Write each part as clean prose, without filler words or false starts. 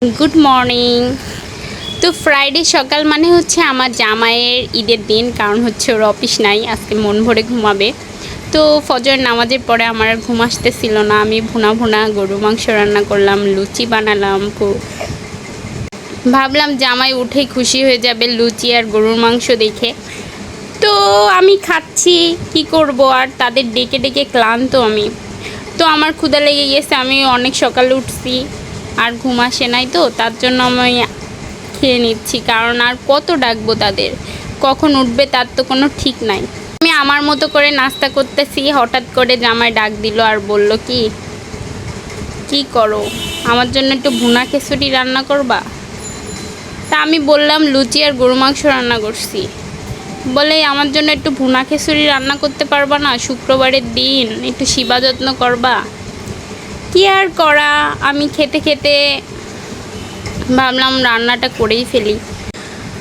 Good morning. তো Friday সকাল মানে হচ্ছে আমার জামাইয়ের ঈদের দিন, কারণ হচ্ছে ওর অফিস নাই, আজকে মন ভরে ঘুমাবে। তো ফজর নামাজের পরে আমার আর ঘুম আসতেছিল না, আমি ভুনা ভুনা গরু মাংস রান্না করলাম, লুচি বানালাম। ভাবলাম জামাই উঠেই খুশি হয়ে যাবে লুচি আর গরুর মাংস দেখে। তো আমি খাচ্ছি, কি করব আর, তাদের ডেকে ডেকে ক্লান্ত আমি। তো আমার ক্ষুধা লেগে গেছে, আমি অনেক সকালে উঠছি আর ঘুম আসে নাই, তো তার জন্য আমি খেয়ে নিচ্ছি, কারণ আর কত ডাকবো তাদের, কখন উঠবে তার তো কোনো ঠিক নাই। আমি আমার মতো করে নাস্তা করতেছি, হঠাৎ করে জামাই ডাক দিল আর বলল কি করো, আমার জন্য একটু ভুনা খিচুড়ি রান্না করবা। তা আমি বললাম লুচি আর গরু মাংস রান্না করছি। বলে আমার জন্য একটু ভুনা খিচুড়ি রান্না করতে পারবা না, শুক্রবারের দিন একটু সেবা যত্ন করবা। কি আর করা, আমি খেতে খেতে ভাবলাম রান্নাটা করেই ফেলি।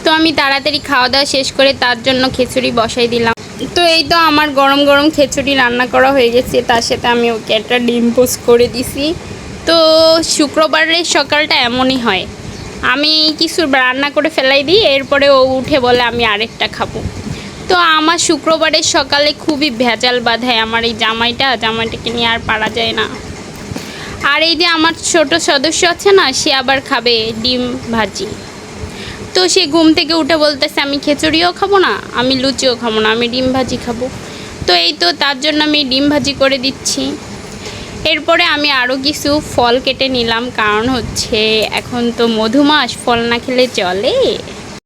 তো আমি তাড়াতাড়ি খাওয়া দাওয়া শেষ করে তার জন্য খিচুড়ি বসাই দিলাম। তো এই তো আমার গরম গরম খিচুড়ি রান্না করা হয়ে গেছে, তার সাথে আমি ওকে একটা ডিম পোস্ট করে দিছি। তো শুক্রবারের সকালটা এমনই হয়, আমি কিছু রান্না করে ফেলাই দিই, এরপরে ও উঠে বলে আমি আরেকটা খাবো। তো আমার শুক্রবারের সকালে খুবই ভেজাল বাঁধায় আমার এই জামাইটাকে নিয়ে আর পারা যায় না। আর এই যে আমার ছোট সদস্য আছে না, সে আবার খাবে ডিম ভাজি। তো সে ঘুম থেকে উঠে বলতেছে আমি খিচুড়িও খাবো না, আমি লুচিও খাবো না, আমি ডিম ভাজি খাবো। তো এই তো তার জন্য আমি ডিম ভাজি করে দিচ্ছি। এরপরে আমি আরও কিছু ফল কেটে নিলাম, কারণ হচ্ছে এখন তো মধুমাস, ফল না খেলে চলে।